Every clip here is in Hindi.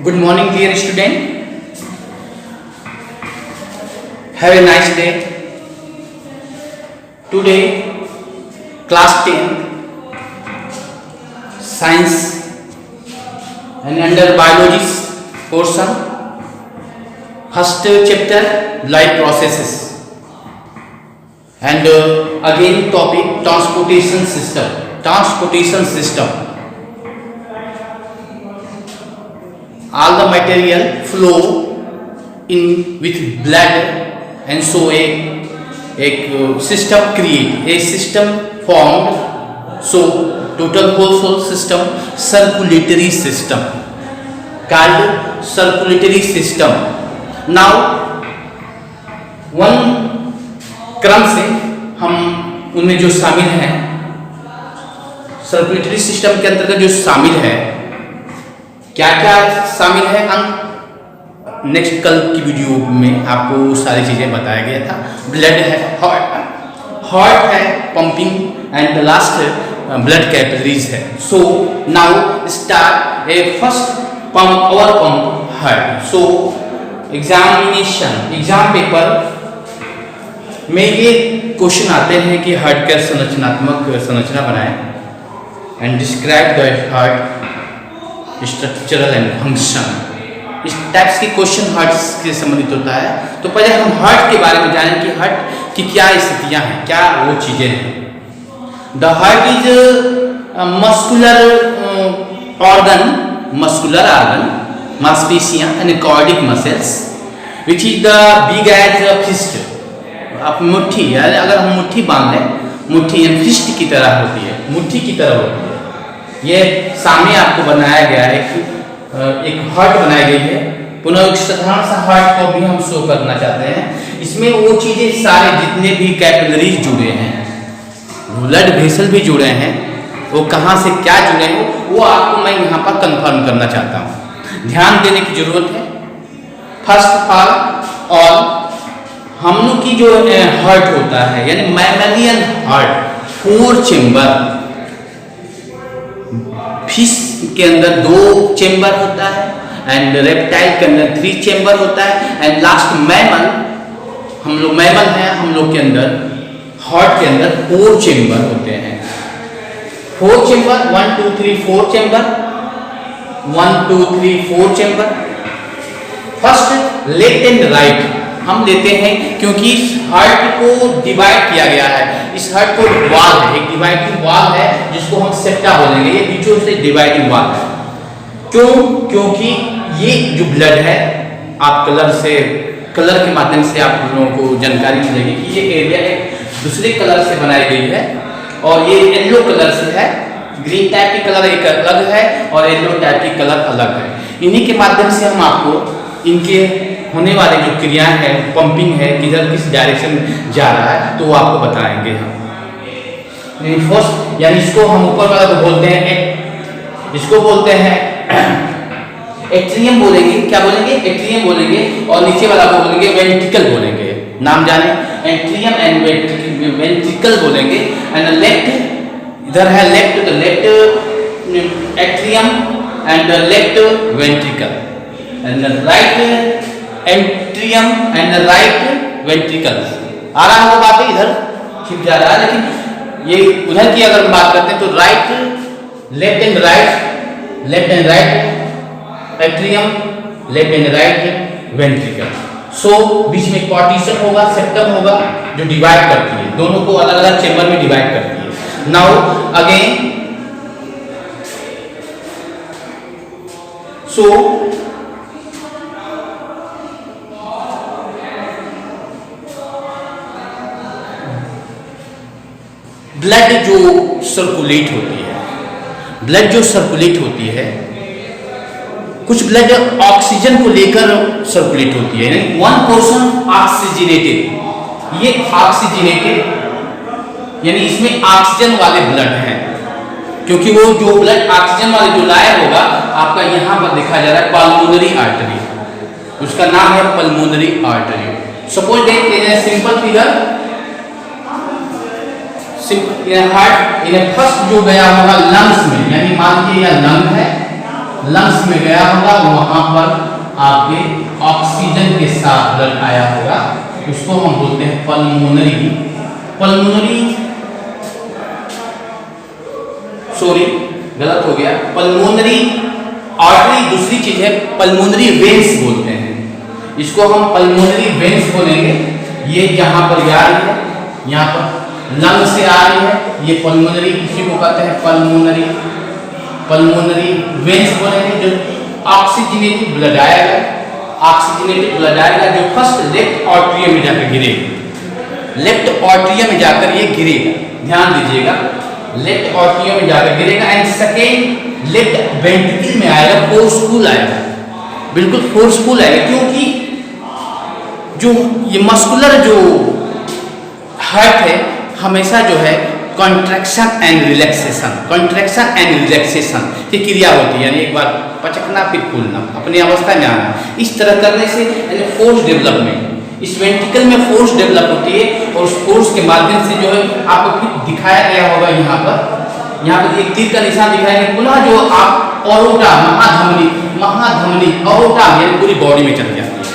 Good morning, dear student. Have a nice day. Today, class 10, science and under biology portion, first chapter, life processes, and again topic transportation system. Transportation system. All the material flow in with blood, and so a system create a system formed. So total whole system circulatory system called circulatory system. Now one क्रम से हम उनमें जो शामिल हैं सर्कुलेटरी सिस्टम के अंतर्गत जो शामिल है, क्या क्या शामिल है अंग नेक्स्ट कल की वीडियो में आपको सारी चीजें बताया गया था। ब्लड है, हार्ट है, pumping and the last blood capillaries है। सो नाउ स्टार्ट ए फर्स्ट पंप और pump heart. So exam paper में ये क्वेश्चन आते हैं कि हार्ट का संरचनात्मक संरचना बनाएं and describe the heart structural and function. इस टाइप्स के क्वेश्चन हार्ट से संबंधित होता है। तो पहले हम हार्ट के बारे में जानें कि हार्ट की क्या स्थितियां हैं, क्या वो चीजें हैं। The heart is muscular organ मांसपेशियां and cardiac muscles which is the big as fist. आप मुट्ठी, अगर हम मुट्ठी बांध लें, मुट्ठी फिस्ट की तरह होती है, मुट्ठी की तरह होती है। ये सामने आपको बनाया गया है, एक हार्ट बनाई गई है। पुनः एक साधारण सा हार्ट को भी हम शो करना चाहते हैं। इसमें वो चीजें सारे जितने भी कैपिलरीज जुड़े हैं, ब्लड वेसल भी जुड़े हैं, वो कहाँ से क्या जुड़े हैं वो आपको मैं यहाँ पर कंफर्म करना चाहता हूँ। ध्यान देने की जरूरत है। फर्स्ट ऑफ ऑल हम लोग की जो हार्ट होता है यानी मैमेलियन हार्ट 4 चेम्बर, फिश के अंदर 2 चेम्बर होता है एंड रेप्टाइल के अंदर 3 चेम्बर होता है एंड लास्ट मैमल, हम लोग मैमल हैं, हम लोग के अंदर हार्ट के अंदर 4 चेम्बर होते हैं। 4 chamber 1 2 3 4 chamber 1 2 3 4 chamber. First left and right हम लेते हैं क्योंकि इस हार्ट को डिवाइड किया गया है। इस हार्ट को वाल है, एक डिवाइडिंग वाल है जिसको हम सेप्टा बोलेंगे। ये बीचों से डिवाइडिंग वाल है। क्यों? क्योंकि ये जो ब्लड है, आप कलर के माध्यम से आप लोगों को जानकारी मिलेगी कि ये एरिया एक दूसरे कलर से बनाई गई है और ये येलो कलर से है। ग्रीन टाइप की कलर एक अलग है और येलो टाइप की कलर अलग है। इन्हीं के माध्यम से हम आपको इनके होने वाले जो क्रियाएं हैं, पंपिंग है, किधर किस डायरेक्शन जा रहा है, तो वो आपको बताएंगे हम। फर्स्ट यानी इसको हम ऊपर वाला को बोलते हैं, इसको बोलते हैं एट्रियम बोलेंगे। क्या बोलेंगे? एट्रियम बोलेंगे। और नीचे वाला को बोलेंगे वेंट्रिकल बोलेंगे। नाम जाने, एट्रियम एंड वेंट्रिकल बोलेंगे। एंड लेफ्ट इधर है, left atrium and left ventricle and right atrium and right ventricle. आ रहा है बात, इधर छिप जा रहा है, लेकिन ये उधर की अगर बात करते हैं तो right left and right atrium, left and right ventricle. So बीच में पार्टीशन होगा, सेप्टम होगा जो डिवाइड करती है, दोनों को अलग अलग चेंबर में डिवाइड करती है। नाउ अगेन सो ब्लड जो सर्कुलेट होती है, कुछ ब्लड ऑक्सीजन को लेकर सर्कुलेट होती है, यानी 1% ऑक्सीजनेटेड। ये ऑक्सीजनेटेड यानी इसमें ऑक्सीजन वाले ब्लड हैं, क्योंकि वो जो ब्लड ऑक्सीजन वाले जो लाया होगा आपका यहाँ पर दिखा जा रहा है पल्मोनरी आर्टरी, उसका नाम है पल्मोनरी आर्टरी। सपोज देख सिंपल फिगर, हार्ट फर्स्ट जो गया होगा लंग्स में, यानी मान लीजिए यह लंग है लंग्स में गया होगा वहां पर आपके ऑक्सीजन के साथ ब्लड आया होगा, उसको हम बोलते हैं पल्मोनरी। पल्मोनरी, सॉरी गलत हो गया, पल्मोनरी आर्टरी दूसरी चीज है, पल्मोनरी वेन्स बोलते हैं इसको हम, पल्मोनरी वेन्स बोलेंगे। ये यहाँ पर आ रही है, यहाँ पर लंग से आ रही है, ये पल्मोनरी, इसी को कहते हैं पल्मोनरी, पल्मोनरी वेन्स बोलेंगे। जो ऑक्सीजनेटेड ब्लड आएगा, ऑक्सीजनेटेड ब्लड आएगा जो फर्स्ट लेफ्ट आर्टरियम में जाकर गिरेगा, लेफ्ट आर्टरियम में जाकर ये गिरेगा, ध्यान दीजिएगा, लेफ्ट आर्टरियम में जाकर गिरेगा। एंड सेकेंड लेफ्ट वेंट्रिकल में आएगा, फोर्सफुल आएगा, बिल्कुल फोर्सफुल आएगा, क्योंकि जो ये मस्कुलर जो हार्ट है हमेशा जो है contraction and relaxation, contraction and relaxation की क्रिया होती है, यानी एक बार पचकना फिर फूलना, अपनी अवस्था में आना। इस तरह करने से यानी फोर्स डेवलपमेंट, इस वेंट्रिकल में फोर्स डेवलप होती है और उस फोर्स के माध्यम से जो है आपको फिर दिखाया गया होगा यहाँ पर एक तीर का निशान दिखाया गया, पुनः जो आप ऑरोटा, महाधमनी ऑरोटा यानी पूरी बॉडी में चली जाती है,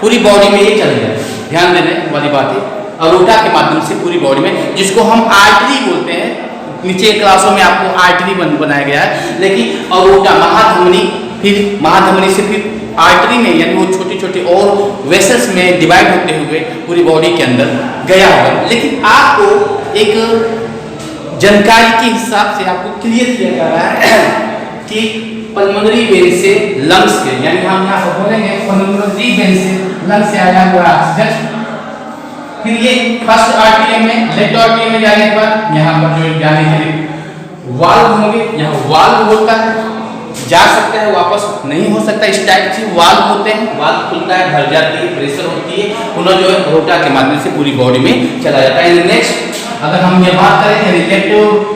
पूरी बॉडी में ये चली जाती है, ध्यान देने वाली बात है, ऑरोटा के माध्यम से पूरी बॉडी में, जिसको हम आर्टरी बोलते हैं। नीचे क्लासों में आपको आर्टरी बनाया गया है, लेकिन ऑरोटा महाधमनी, फिर महाधमनी से फिर आर्टरी में, यानी वो छोटे छोटे और वेसल्स में डिवाइड होते हुए पूरी बॉडी के अंदर गया होगा। लेकिन आपको एक जानकारी के हिसाब से आपको क्लियर किया जा रहा है कि पल्मोनरी वेन से लंग्स के, यानी हम यहाँ पर बोलेंगे पल्मोनरी वेन से लंग्स से आया हुआ ऑक्सीजन, फिर ये फर्स्ट आर्टरियम में, लेफ्ट आर्टरियम में जाने के बाद यहाँ पर जो जाने के लिए वाल्व होंगे, यहाँ वाल्व होता है, जा सकता है वापस नहीं हो सकता, इस टाइप से वाल्व होते हैं, वाल्व खुलता है, भर जाती है, प्रेशर होती है, पुनः जो है रोटा के माध्यम से पूरी बॉडी में चला जाता है। नेक्स्ट अगर हम ये बात करें लेफ्ट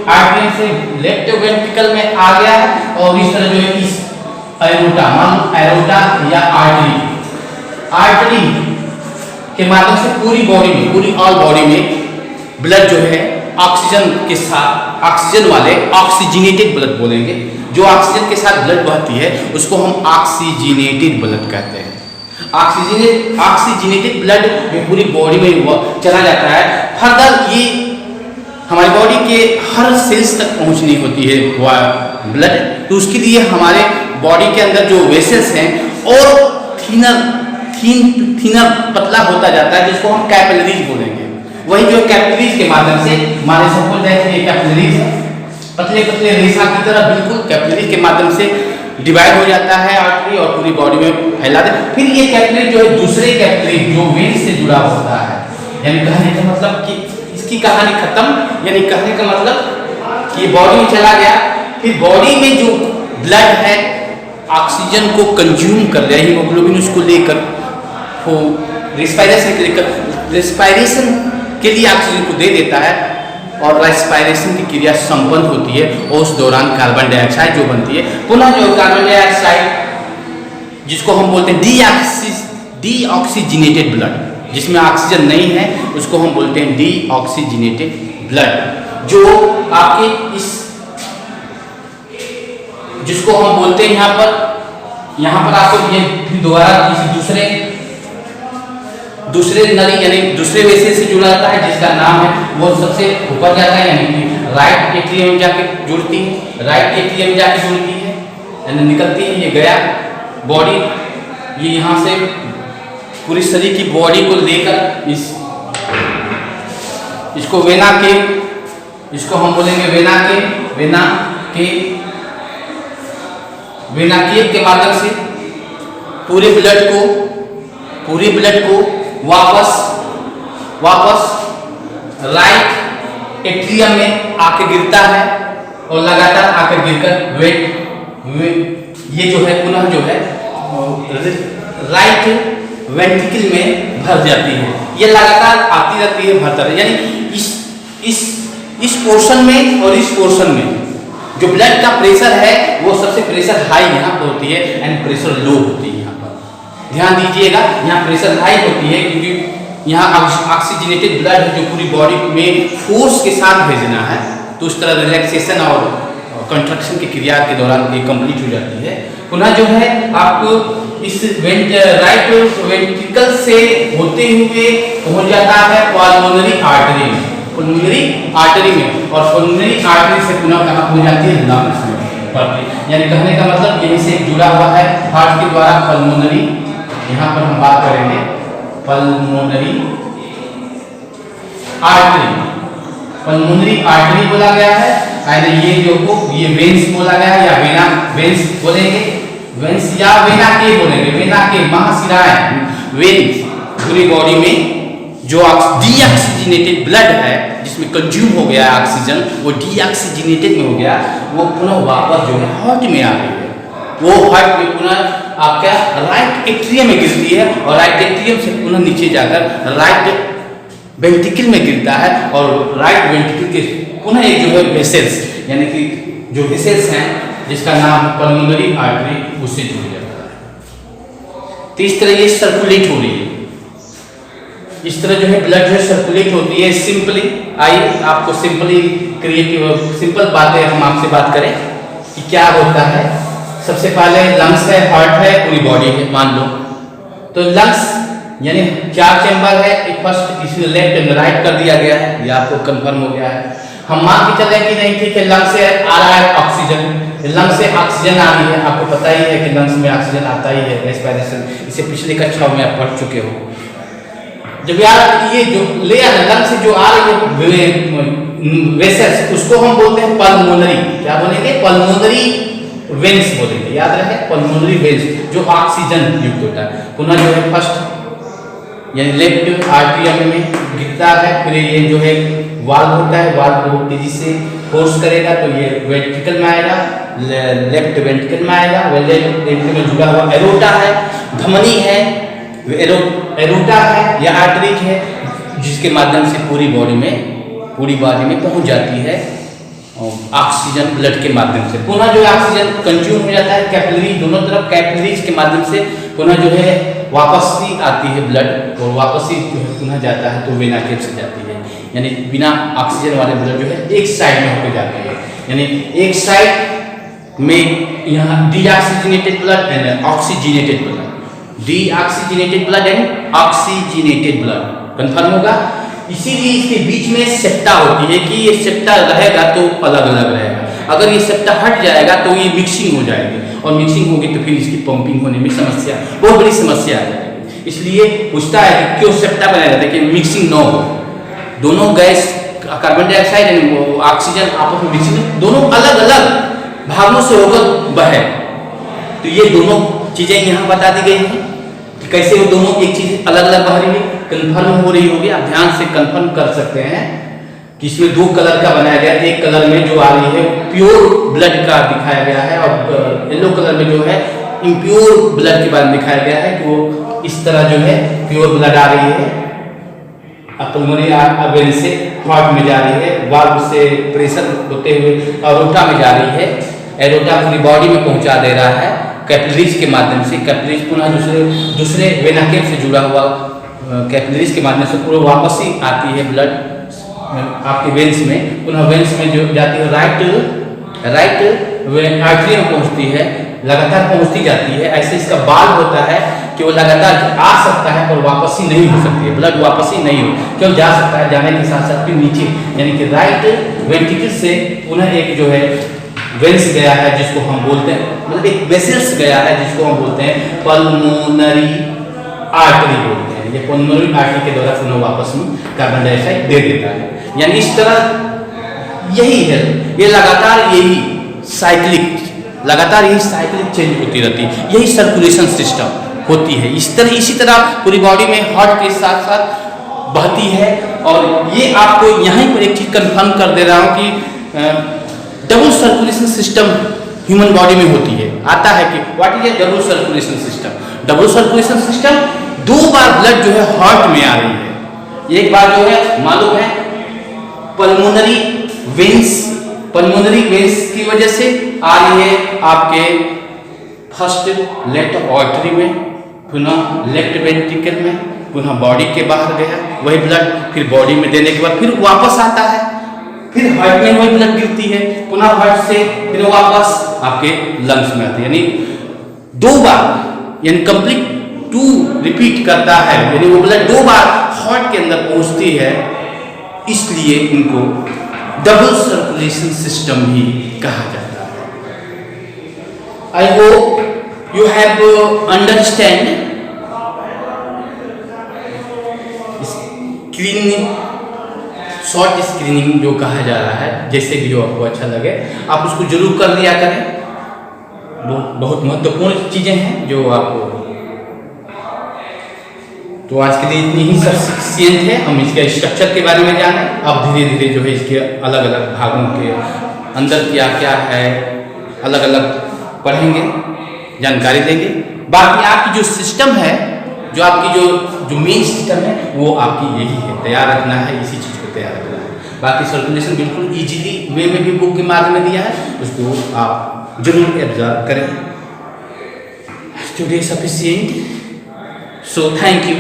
आर्टरियम से लेफ्ट वेंट्रिकल में आ गया है, और इस तरह जो है इस एरोटा, मान एरोटा या आर्टरी के माध्यम से पूरी बॉडी में, पूरी ऑल बॉडी में ब्लड जो है ऑक्सीजन के साथ, ऑक्सीजन वाले ऑक्सीजनेटेड ब्लड बोलेंगे, जो ऑक्सीजन के साथ ब्लड बहती है उसको हम ऑक्सीजनेटेड ब्लड कहते हैं। ऑक्सीजनेटेड ब्लड पूरी बॉडी में चला जाता है। फर्दर ये हमारी बॉडी के हर सेल्स तक पहुंचनी होती है ब्लड, तो उसके लिए हमारे बॉडी के अंदर जो वेसल्स हैं और थिनर पतला होता जाता है, जिसको हम कैपिलरीज बोलेंगे। वही जो कैपिलरीज के माध्यम से हमारे सपोज है कैपिलरीज पतले पतले रेशा की तरह बिल्कुल कैपिलरी के माध्यम से डिवाइड हो जाता है आर्टरी और पूरी बॉडी में फैला दे। फिर ये कैपिलरी जो है दूसरे कैपिलरी जो वेन से जुड़ा होता है, यानी कहने का मतलब कि इसकी कहानी खत्म, यानी कहने का मतलब कि बॉडी में चला गया, फिर बॉडी में जो ब्लड है ऑक्सीजन को कंज्यूम कर रहा है, हीमोग्लोबिन उसको लेकर वो रेस्पायरेशन के लिए ऑक्सीजन को दे देता है और रेस्पायरेशन की क्रिया संपन्न होती है, और उस दौरान कार्बन डाइऑक्साइड जो बनती है, पुनः जो कार्बन डाइऑक्साइड जिसको हम बोलते हैं डीऑक्सीजनेटेड ब्लड, जिसमें ऑक्सीजन नहीं है उसको हम बोलते हैं डीऑक्सीजनेटेड ब्लड, जो आपके इस जिसको हम बोलते हैं यहाँ पर आपको ये दोबारा किसी दूसरे नली यानी दूसरे वेसल से जुड़ा रहता है, जिसका नाम है वो सबसे ऊपर जाता है, यानी कि राइट एट्रियम में जाके जुड़ती है, राइट एट्रियम में जाके जुड़ती है, यानी निकलती है, ये गया बॉडी, ये यहाँ से पूरी शरीर की बॉडी को लेकर इसको वेना के, इसको हम बोलेंगे वेना के माध्यम से पूरे ब्लड को वापस राइट एट्रियम में आके गिरता है, और लगातार आकर गिरकर ये जो है पुनः जो है राइट वेंट्रिकल में भर जाती है। ये लगातार आती रहती है, भरता है, यानी इस पोर्शन में और इस पोर्शन में जो ब्लड का प्रेशर है वो सबसे प्रेशर हाई यहाँ पर होती है एंड प्रेशर लो होती है। यहाँ पर ध्यान दीजिएगा, यहाँ प्रेशर हाई होती है क्योंकि यहाँ ऑक्सीजनेटेड ब्लड है जो पूरी बॉडी में फोर्स के साथ भेजना है, तो उस तरह रिलैक्सेशन और कंट्रक्शन की क्रिया के दौरान ये कंप्लीट हो जाती है। पुनः जो है आपको इस राइट वेंट्रिकल से होते हुए पहुंच जाता है पल्मोनरी आर्टरी में, पल्मोनरी आर्टरी में, और पल्मोनरी आर्टरी से पुनः कहाँ पहुंच जाती है, लंग्स में। यानी कहने का मतलब यहीं से जुड़ा हुआ है हार्ट के द्वारा पल्मोनरी। यहाँ पर हम बात करेंगे पल्मोनरी आर्टरी, पल्मोनरी आर्टरी बोला गया है। ये जो ये वेन्स बोला गया है, या वेना वेन्स बोलेंगे, वेन्स या वेना के बोलेंगे, वेना के महाशिराएं, वेन्स पूरी बॉडी में जो डीऑक्सीजनेटेड ब्लड है जिसमें कंज्यूम हो गया है ऑक्सीजन, वो डीऑक्सीजनेटेड में हो गया, वो पुनः वापस जो है हार्ट में आ गई है। वो हार्ट में पुनः आपका राइट एट्रियम में गिरती है, और राइट एट्रियम से पुनः नीचे जाकर राइट वेंट्रिकल में गिरता है, और राइट वेंट्रिकल के पुनः एक जो है वेसल्स, यानी कि जो वेसल्स हैं जिसका नाम पल्मोनरी आर्टरी, उससे जुड़ जाता है। तो इस तरह ये सर्कुलेट हो रही है, इस तरह जो है ब्लड जो है सर्कुलेट होती है सिंपली। आइए आपको सिंपली क्रिएटिव सिंपल बातें हम आपसे बात करें कि क्या होता है। सबसे पहले लंग्स है, हार्ट है, पूरी बॉडी है मान लो। तो लंग्स यानी 4 चैम्बर है, एक फर्स्ट इसमें लेफ्ट एंड राइट कर दिया गया है, ये आपको कंफर्म हो गया है। हम मान के चले कि नहीं, ठीक है, लंग्स से आ रहा है ऑक्सीजन, लंग्स से ऑक्सीजन आ रही है, आपको पता ही है कि लंग्स में ऑक्सीजन आता ही है रेस्पिरेशन, इसे पिछले कक्षाओं में आप पढ़ चुके हो। जब यार ये जो लेयर है लंग्स से जो आ रही है वेसल्स, उसको हम बोलते हैं पल्मोनरी, क्या बोलेंगे, पल्मोनरी वेन्स बोलेंगे, याद रहे पल्मोनरी वेन्स, जो ऑक्सीजन युक्त होता है। पुनः जो है फर्स्ट यानी लेफ्ट आर्टरियम में गिरता है, फिर ये जो है वाल्व होता है, वाल्व बहुत तेजी से फोर्स करेगा तो ये वेंट्रिकल में आएगा, लेफ्ट वेंट्रिकल में आएगा, वेंट्रिकल में जुड़ा हुआ एरोटा है, धमनी है, एरोटा है या आर्टरी है, जिसके माध्यम से पूरी बॉडी में पहुंच जाती है ऑक्सीजन ब्लड के माध्यम से। पुनः जो ऑक्सीजन कंज्यूम हो जाता है कैपिलरी, दोनों तरफ कैपिलरीज के माध्यम से पुनः जो है वापस ही आती है ब्लड, और वापस ही जो है पुनः जाता है तो वेना केव से जाती है, यानी बिना ऑक्सीजन वाले ब्लड जो है एक साइड में होकर जाती है, यानी एक साइड में यहाँ deoxygenated blood and oxygenated blood, deoxygenated blood and oxygenated blood, confirm होगा। इसीलिए इसके बीच में सेप्टा होती है कि ये सेप्टा रहेगा तो अलग अलग रहेगा, अगर ये सेप्टा हट जाएगा तो ये मिक्सिंग हो जाएगी, और मिक्सिंग होगी तो फिर इसकी पंपिंग होने में समस्या, बहुत बड़ी समस्या आ जाएगी। इसलिए पूछता है कि क्यों सेप्टा बनाया जाता है, कि मिक्सिंग न हो, दोनों gas carbon dioxide and oxygen आपस में मिक्सिंग, दोनों अलग अलग भागों से होकर बहे। तो ये दोनों चीजें यहाँ बता दी गई हैं कि कैसे वो दोनों एक चीज अलग अलग बह रही है, कंफर्म हो रही होगी, आप ध्यान से कंफर्म कर सकते हैं कि इसमें 2 कलर का बनाया गया है। एक कलर में जो आ रही है प्योर ब्लड का दिखाया गया है, और येलो कलर में जो है इम्प्योर ब्लड के बारे में दिखाया गया है कि वो इस तरह जो है प्योर ब्लड आ रही है, पल्मोनरी वेन से हार्ट में जा रही है, वाल्व से प्रेशर होते हुए एरोटा में जा रही है, एरोटा पूरी बॉडी में पहुंचा दे रहा है कैपिलरीज के माध्यम से, कैपिलरीज पुनः दूसरे वेना केव से जुड़ा हुआ कैपिलरीज के माध्यम से पूरा वापस ही आती है ब्लड आपके वेन्स में, पुनः वेन्स में जो जाती है राइट आर्टरी में पहुंचती है, लगातार पहुंचती जाती है। ऐसे इसका बाल होता है कि वो लगातार आ सकता है और वापस ही नहीं हो सकती है, ब्लड वापस ही नहीं हो, क्यों जा सकता है, जाने के साथ साथ फिर नीचे यानी कि राइट वेंट्रिकल से पुनः एक जो है वेन्स गया है जिसको हम बोलते हैं, मतलब एक वेसल्स गया है जिसको हम बोलते हैं पल्मोनरी आर्टरी बोलते हैं। ये पल्मोनरी आर्टरी के द्वारा पुनः वापस में कार्बन डाइऑक्साइड दे देता है। यानी इस तरह यही है, ये लगातार यही साइक्लिक चेंज होती रहती है, यही सर्कुलेशन सिस्टम होती है। इसी तरह पूरी बॉडी में हार्ट के साथ साथ बहती है। और ये आपको यहीं पर एक चीज कंफर्म कर दे रहा हूँ कि double circulation system human body में होती है। आता है कि what is A double circulation system? Double circulation system 2 bar blood जो है हार्ट में आ रही है। एक बार जो है मालूम है पल्मोनरी वेन्स की वजह से आ रही है आपके फर्स्ट लेफ्ट आर्टरी में, पुनः लेफ्ट वेंट्रिकल में, पुनः बॉडी के बाहर गया वही ब्लड, फिर बॉडी में देने के बाद फिर वापस आता है, फिर हार्ट में वही ब्लड गिरती है, पुनः हार्ट से फिर वापस आपके लंग्स में आती है। यानी 2 बार यानी कंप्लीट 2 रिपीट करता है, यानी वो ब्लड 2 बार हार्ट के अंदर पहुंचती है, इसलिए इनको डबल सर्कुलेशन सिस्टम भी कहा जाता है। I hope you have understand screening, short screening जो कहा जा रहा है, जैसे भी हो आपको अच्छा लगे आप उसको जरूर कर लिया करें। बहुत महत्वपूर्ण चीज़ें हैं जो आपको, तो आज के लिए इतनी ही सफिशिएंट है। हम इसके स्ट्रक्चर के बारे में जाने, अब धीरे धीरे जो है इसके अलग अलग भागों के अंदर क्या क्या है अलग अलग पढ़ेंगे, जानकारी देंगे। बाकी आपकी जो सिस्टम है, जो आपकी जो मेन सिस्टम है, वो आपकी यही है, तैयार रखना है, इसी चीज़ को तैयार रखना है। बाकी सर्कुलेशन बिल्कुल इजीली वे में भी बुक के माध्यम में दिया है, उसको आप जरूर ऑब्जर्व करें। Today sufficient, so thank you.